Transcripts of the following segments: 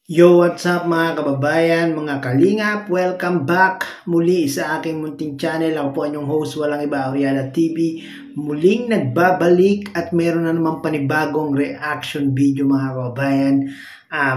Yo, what's up mga kababayan, mga kalingap? Welcome back muli sa aking munting channel. Ako po ang inyong host, walang iba, Oriana TV. Muling nagbabalik at meron na naman panibagong reaction video mga kababayan.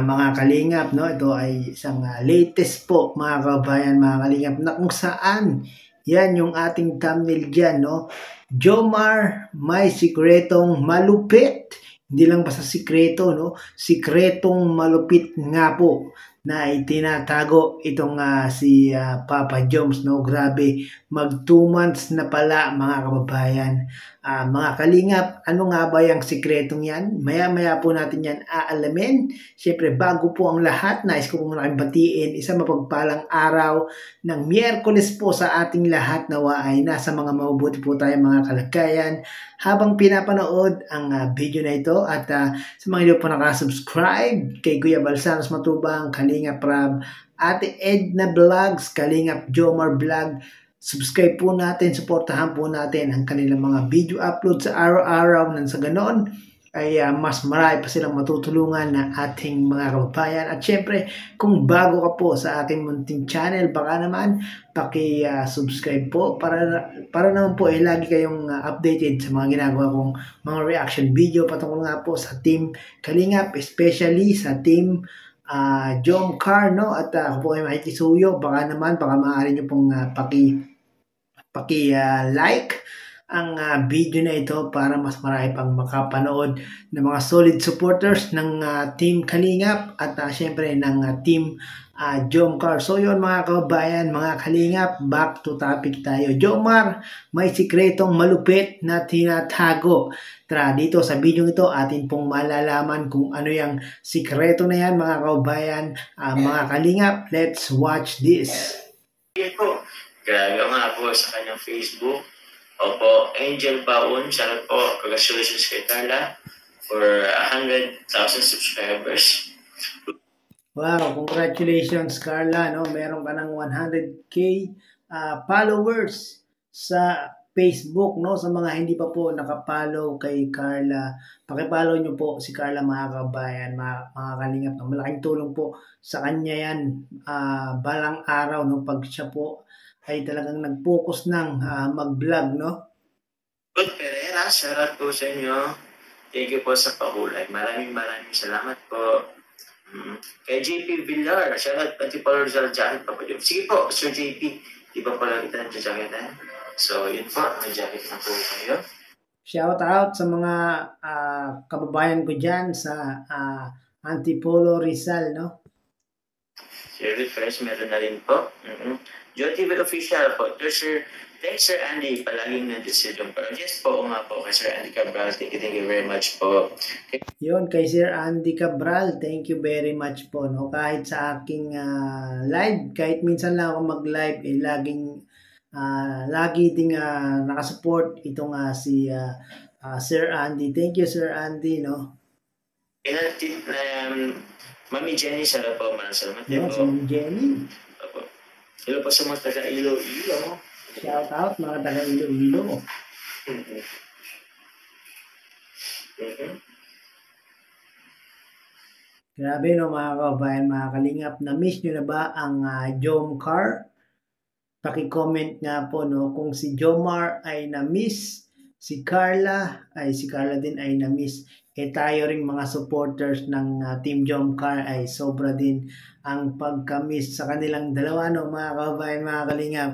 Mga kalingap, no? Ito ay isang latest po mga kababayan, mga kalingap, na kung saan yan yung ating thumbnail dyan, no? Jomar may sikretong malupit. Hindi lang basta sikreto, no? Sikretong malupit nga po na itinatago itong si Papa Joms, no? Grabe, mag 2 months na pala mga kababayan. Mga kalingap, ano nga ba yung sikretong yan? Maya-maya po natin yan aalamin. Siyempre, bago po ang lahat, nais ko pong batiin isang mapagpalang araw ng Miyerkules po sa ating lahat, nawa ay nasa mga mabubuti po tayo mga kalagayan habang pinapanood ang video na ito. At sa mga hindi po nakasubscribe kay Kuya Balsanos Matubang, Kalingap Rab, Ate Edna Vlogs, Kalingap Jomar Vlog, subscribe po natin, suportahan po natin ang kanilang mga video upload sa araw-araw, nang sa ganon ay mas marami pa silang matutulungan na ating mga kababayan. At syempre, kung bago ka po sa aking munting channel, baka naman paki-subscribe po para naman po ay lagi kayong updated sa mga ginagawa kong mga reaction video patungkol nga po sa Team Kalingap, especially sa Team Jomcar, no? At ako po ay makikisuyo, baka maaari nyo pong paki-like ang video na ito para mas marami pang makapanood ng mga solid supporters ng Team Kalingap at syempre ng Team Jomcar. So yun mga kababayan, mga Kalingap, back to topic tayo. Jomar may sikretong malupit na tinatago. Tara, dito sa video ito atin pong malalaman kung ano yung sikreto na yan mga kababayan. Mga Kalingap, let's watch this. Grabe nga po sa kanyang Facebook. Opo, Angel Baon, shoutout po. Congratulations kay Carla for 100,000 subscribers. Wow, congratulations Carla, no? Meron ka ng 100k followers sa Facebook, no? Sa mga hindi pa po nakapollow kay Carla, paki-follow nyo po si Carla mga kabayan, mga kalingap. No? Malaking tulong po sa kanya yan balang araw, no? Pag siya po ay talagang nag-focus ng mag-vlog, no? Good Pereira, shoutout po sa inyo. Thank you po sa pahulay. Maraming salamat po. Kay JP Villar, shoutout pati followers sa jacket pa po. Sige po, Sir JP, di ba pala kita ng jacket na? So, yun po, may jacket na po kayo. Shout out sa mga kababayan ko dyan sa Antipolo Rizal, no? Sir Refresh, meron na rin po. JoTV Official po. Thanks Sir Andy, palaging nandito pa. Yes po, nga po kay Sir Andy Cabral. Thank you very much po. Yun, kay Sir Andy Cabral, thank you very much po. No? Kahit sa aking live, kahit minsan lang ako mag-live, lagi ding nakasupport itong si Sir Andy. Thank you Sir Andy, no? Mami Jenny, salamat po. Maraming salamat po. Si Mami Jenny. Opo. Hello po sa mga taga Iloilo. Shout out mga taga Iloilo. Grabe no mga kababayan, mga kalingap, na-miss nyo na ba ang Jomcar? Paki-comment nga po no kung si Jomar ay na-miss, si Carla din ay na-miss. Tayo ring mga supporters ng Team Jomcar ay sobra din ang pagka-miss sa kanilang dalawa, no mga kababayan, mga kalingap.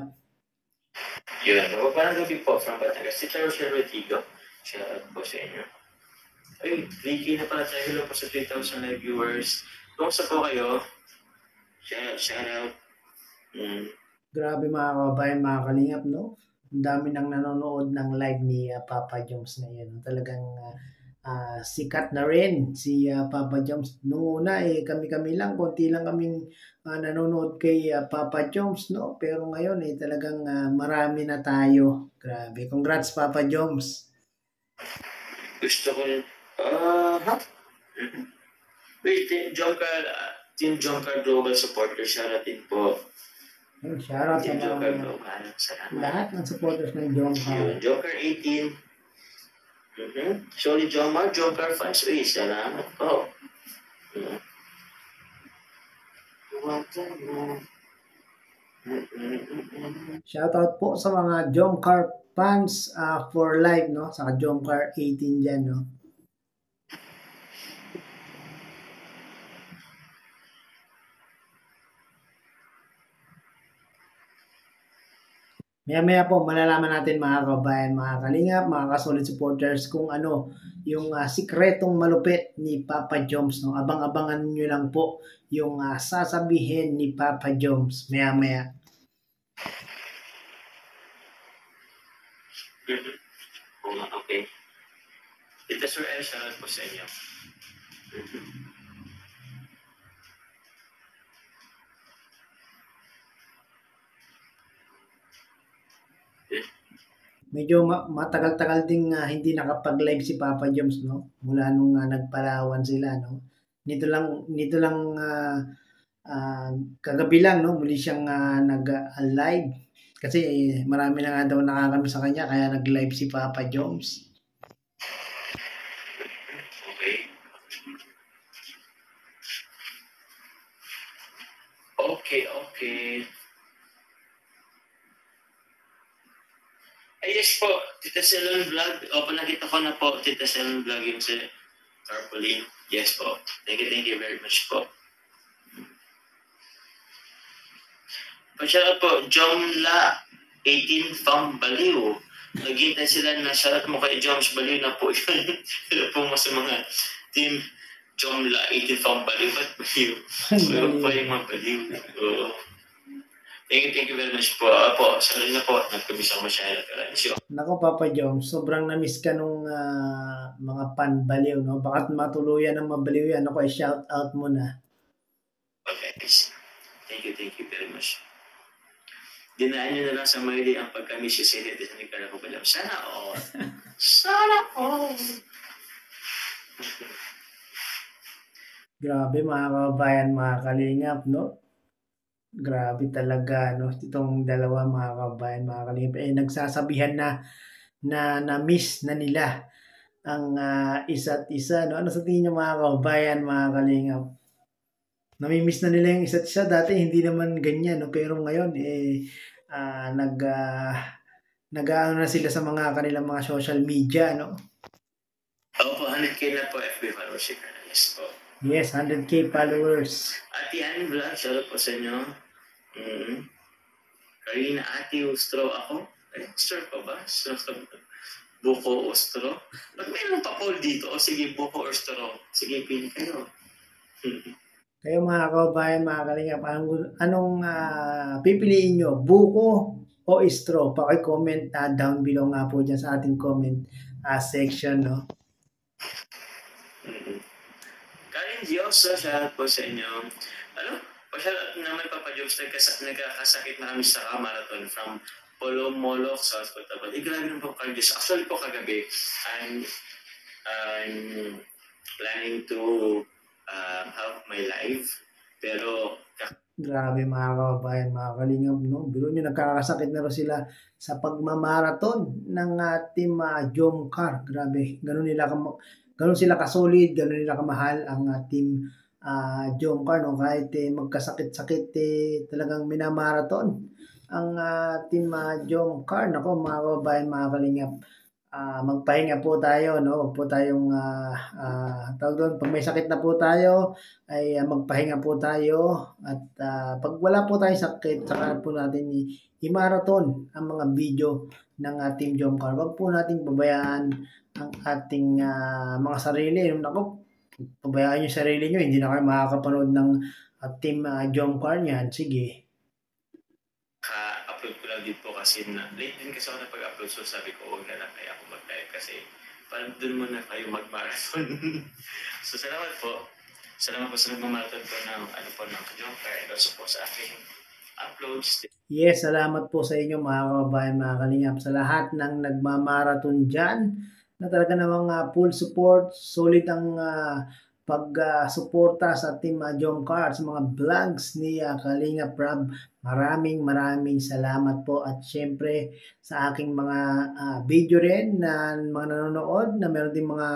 Yun, parang gabi po from Batangas. Si Charles Rodrigo, shoutout po sa inyo. Ay, Ricky na pala tayo. Hello po sa 3,000 live viewers. Kumusta po kayo? Shoutout. Grabe mga kababayan, mga kalingap, no? Ang dami nang nanonood ng live ni Papa Joms na yun. Talagang sikat na rin si Papa Joms. Noong una kami-kami lang, konti lang kaming nanonood kay Papa Joms, no? Pero ngayon talagang marami na tayo. Grabe. Congrats Papa Joms. Gusto ko wait, Team Jomcar Global Supporters, shoutout din po. Shoutout sa mga lahat ng supporters ng Jomcar. Jomcar 18. Sorry, Jomar, Joker fans, salamat po. Shoutout po sa mga Jomcar fans for life, no? Sa Jomcar 18 dyan, no? Maya-maya po, malalaman natin mga kabayan, mga kalingap, mga kasolid supporters, kung ano yung sikretong malupit ni Papa Joms. No? Abang-abangan nyo lang po yung sasabihin ni Papa Joms maya-maya. Okay. Ito Sir El, shoutout po sa inyo. Medyo matagal-tagal ding hindi nakapag-live si Papa Joms, no? Mula nung nagpalawan sila, no? Nito lang kagabi lang, no? Muli siyang nag-live. Kasi marami na nga daw nakakami sa kanya, kaya nag-live si Papa Joms. Okay. Okay. Yes po, Tita Selon Vlog. Opo, nakita ko na po, Tita Selon Vlog yung si Carpoline. Yes po. Thank you very much po. Pasyala po, Jomla 18 from Baliw. Naghintay sila na shoutout mo kay Joms Baliw na po yun. Sila po mo sa mga team Jomla 18 from Baliw. Ba't Baliw? Sila po yung mga Baliw. Oo. Thank you very much po. Apo, sorry na po. Nagkabisa ko masyado. Nako Papa Joms, sobrang na-miss ka nung mga panbaliw, no? Bakit matuluyan ng mabaliw yan? Ako ay shout out mo na. Okay. Thank you very much. Dinaan nyo na lang sa Maili ang pagka-miss yung Senate sa Nicaragua pa lang. Sana all. Sana all. Grabe mga kabayan, mga kalingap, no? Grabe talaga, no? Itong dalawa mga kabayan, mga kalingap. Nagsasabihan na miss na nila ang isa't isa, no? Ano sa tingin nyo mga kabayan, mga kalingap? Namimiss na nila yung isa't isa. Dati hindi naman ganyan, no? Pero ngayon, nag-ano na sila sa mga kanilang mga social media, no? Opo, 100K na po FB followers. Yes po. Yes, 100K followers. Ate Annie Vlog, shoutout po sa inyo. Karina Ate Ustro ako. Ustro pa ba? Buko o straw? Ba't mayroon pa Paul dito? O sige, buko or straw? Sige, pili kayo. Kayo mga kabayan, mga kalingap, anong pipiliin nyo? Buko o straw? Paki-comment down below nga po dyan sa ating comment section, no? Karin Diyos, shoutout po sa inyo. Shoutout naman Papa Jobs, nagkakasakit na kami sa marathon from Polomolok, South Cotabato. Grabe naman po Karin Diyos. Actually po kagabi, I'm planning to have my live. Pero grabe mga kababayan, mga kalingap, no? Biro nyo, nagkakasakit na rin sila sa pagmamarathon ng team Jomcar. Grabe, ganun sila kasolid, ganun nila kamahal ang team Jomcar, no? Kahit magkasakit-sakit, talagang minamarathon ang team Jomcar. Nako mga kababayan, mga kalingap, magpahinga po tayo, no? Huwag po tayong tawag doon, pag may sakit na po tayo ay magpahinga po tayo, at pag wala po tayong sakit, saka po natin i-marathon ang mga video ng Team Jomcar. Huwag po nating pabayaan ang ating mga sarili. Nako, pabayaan yung sarili nyo, hindi na kayo makakapanood ng Team Jomcar niyan. Sige. Upload ko lang din po kasi late din kasi ako na pag-upload, so sabi ko huwag na lang kaya ako mag-live kasi parang dun muna kayo mag-marathon. So salamat po sa nagmamarathon po ng Jomcar and also po sa aking uploads. Yes, salamat po sa inyo mga kababayan, mga kalingap, sa lahat ng nagmamarathon dyan na talaga namang full support, solid ang pag-suporta sa Team Jomcar at sa mga vlogs ni Kalinga Prab. Maraming salamat po at syempre sa aking mga video rin na mga nanonood na meron din mga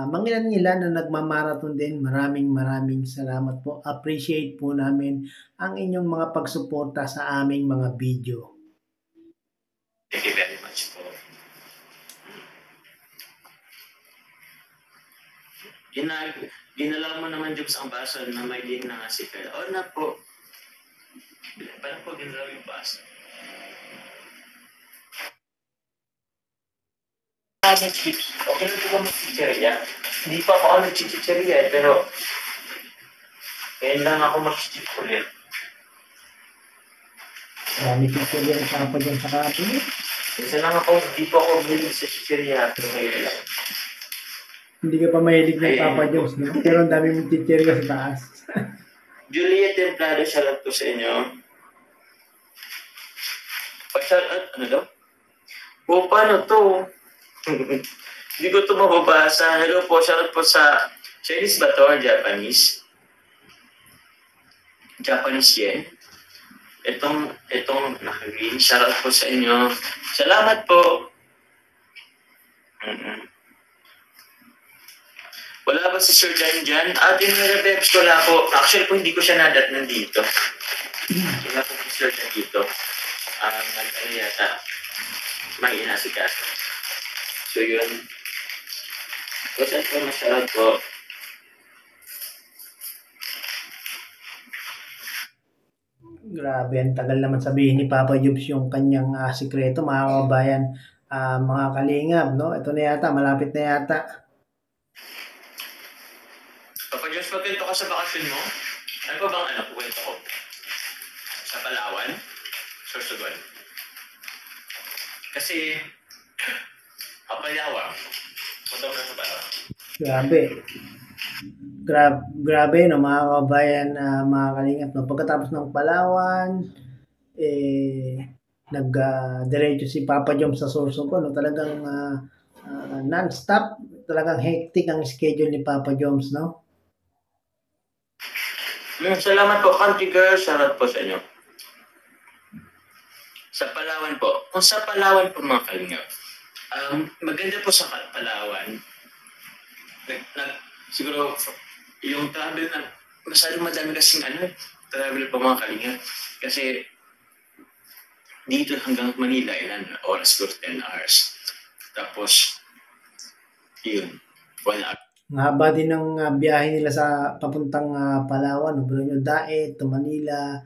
mangilan-ngilan na nagmamarathon din. Maraming salamat po. Appreciate po namin ang inyong mga pagsuporta sa aming mga video. Thank you very much po. Ginala mo naman Jobs ang baso na may din na si Carla. O na po. Paano po ginalaw yung baso? Okay lang po ba mag-chicheria? Hindi pa ako nag-chicheria pero kaya lang ako mag-chich ulit. Marami picture yan sa kapag yan sa kapag. Isa lang ako, hindi pa ako bilig sa chicheria pero ngayon lang. Hindi ka pa mahilig ng Papa Jones, no? Pero ang dami mong teacher ka sa taas. Juliet Templado, shoutout po sa inyo. Pag-shoutout, ano daw? O, paano to? Hindi ko ito mababasa. Hello po, shoutout po sa Chinese ba to or Japanese? Japanese yen. Itong naka-green. Shoutout po sa inyo. Salamat po. Wala ba si Sir Jan dyan? Dinare-bebs ko lang po. Actually po, hindi ko siya nadatnan dito. Wala po si Sir Jan dito. Ano yata, may inasikaso. So yun. Kasi po, masyarad po. Grabe, ang tagal naman sabihin ni Papa Jobs yung kanyang sikreto, mga kababayan, mga kalingap, no? Ito na yata, malapit na yata. Papa Jones, magkwento ka sa bakasyon mo? Ano pa bang kwento ko? Sa Palawan? Sorsogon? Kasi, Palawan. Punta mo na sa Palawan. Grabe, no, mga kababayan, mga kalingap, no? Pagkatapos ng Palawan, nag-diretso si Papa Jones sa Sorsogon, no? Talagang non-stop, talagang hectic ang schedule ni Papa Jones, no? Salamat po, country girl. Shoutout po sa inyo. Sa Palawan po. Kung sa Palawan po mga kalingap, maganda po sa Palawan. Siguro yung travel na masyadong madami kasing travel po mga kalingap. Kasi dito hanggang Manila, ilan oras ko, 10 hours. Tapos, yun, 1 hour. Ang haba din ng biyahe nila sa papuntang Palawan, Bruno Daet, to Manila,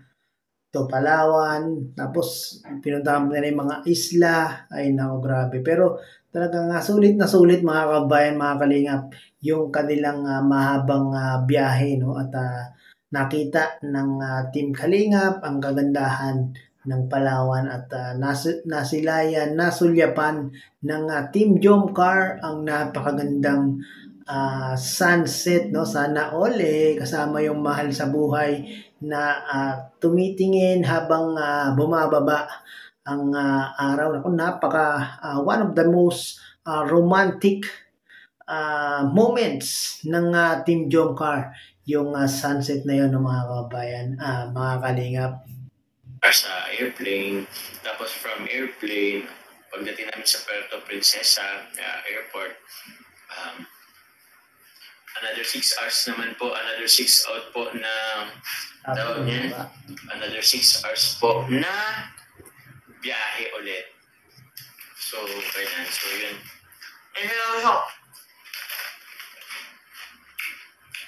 to Palawan, tapos pinuntahan nila yung mga isla, ay nako grabe. Pero talagang sulit na sulit mga kabayan, mga kalingap, yung kanilang mahabang biyahe, no? At nakita ng Team Kalingap ang kagandahan ng Palawan at nasilayan, nasulyapan ng Team Jomcar ang napakagandang sunset, no? Sana all kasama yung mahal sa buhay na tumitingin habang bumababa ang araw. Naku, one of the most romantic moments ng Team Jomcar, yung sunset na yun, ng mga kababayan, mga kalingap. Sa airplane, tapos from airplane, pagdating namin sa Puerto Princesa Airport, another 6 hours naman po, another 6 out po na another 6 hours po na biyahe ulit. So, kailan? So, yun. Hello!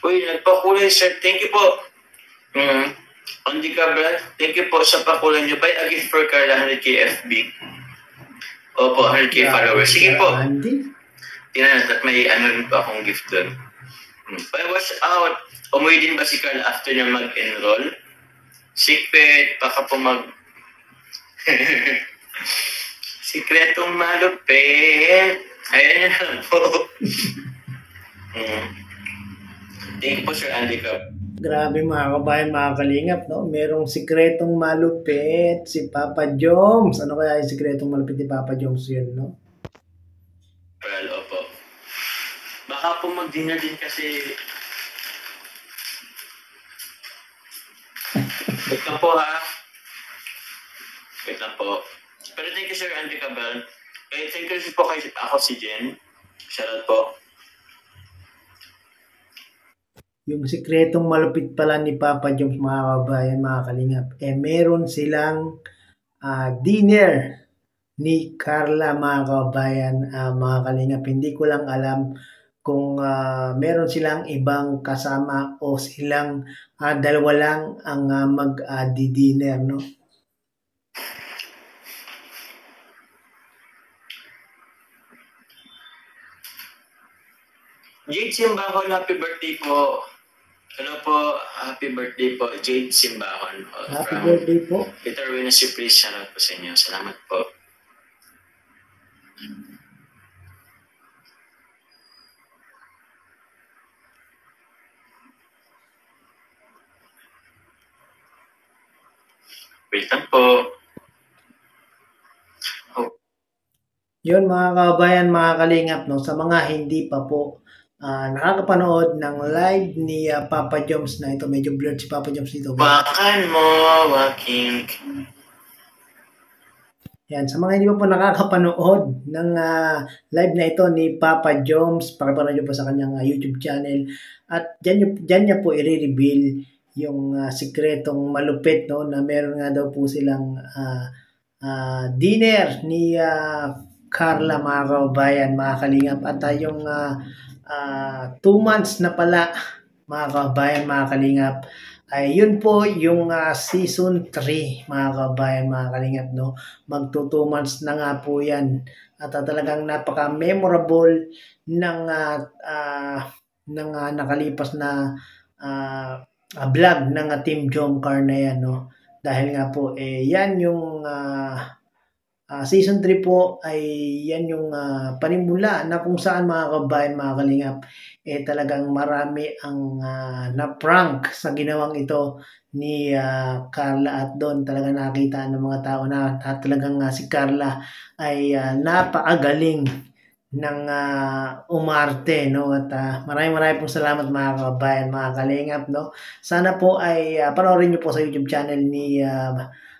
Uy, nagpakulay, sir. Thank you po. Andy Cabral, thank you po sa pakulay niyo. Buy a gift for Carla, 100k FB. Opo, 100k followers. Sige po. Tingnan natin, may rin po akong gift doon. Watch out. Umuwi din ba si Carl after niya mag-enroll? Secret, baka po Sikretong malupit. Ayan na po. Thank you po, Sir Andy Cab. Grabe mga kabayan, mga kalingap, no? Merong sikretong malupit si Papa Jones. Ano kaya yung sikretong malupit ni Papa Jones yun, no? Well, opo. Baka baka po mag-dinner din kasi. Wait lang po ha. Wait lang po. Pero thank you Sir Andy Cabal. Thank you po kay ako si Jen. Shoutout po. Yung sikretong malupit pala ni Papa Joms, mga kababayan, mga kalingap, meron silang dinner ni Carla, mga kababayan, mga kalingap. Hindi ko lang alam kung meron silang ibang kasama o silang dalawa lang ang mag-dinner, no? Jade Simbahon, happy birthday po. Hello po, happy birthday po, Jade Simbahon. Happy birthday po. Peter Winasy, please, shoutout po sa inyo. Salamat po. Wait lang po. Yun, mga kababayan, mga kalingap, no, sa mga hindi pa po nakakapanood ng live ni Papa Joms na ito, medyo blurred si Papa Joms dito. Bakan mo, walking. Yan, sa mga hindi pa po nakakapanood ng live na ito ni Papa Joms, pakipanood nyo po sa kanyang YouTube channel. At dyan niya po i-reveal yung sikretong malupit, no, na meron nga daw po silang dinner ni Carla, mga kababayan, mga kalingap. At yung 2 months na pala, mga kababayan, mga kalingap, ay yun po yung season 3, mga kababayan, mga kalingap, no? Magto 2 months na nga po yan. At talagang napaka-memorable ng nakalipas na vlog ng Team Jomcar na yan, no? Dahil nga po, yan yung season 3 po, ay yan yung panimula na kung saan, mga kabayan, mga kalingap, talagang marami ang na-prank sa ginawang ito ni Carla. At doon talaga nakita ng mga tao na talagang si Carla ay napakagaling ng umarte, no? At maraming pong salamat, mga kabayan, mga kalingap, no? Sana po ay panoorin niyo po sa YouTube channel ni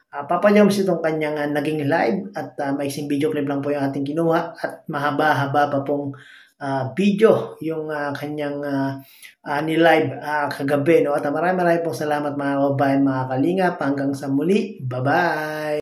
Papa Joms itong kanyang naging live. At maiksing video clip lang po yung ating kinuha, at mahaba-haba pa pong video yung kanyang ni-live kagabi, no? At maraming pong salamat, mga kabayan, mga kalingap. Hanggang sa muli, bye-bye!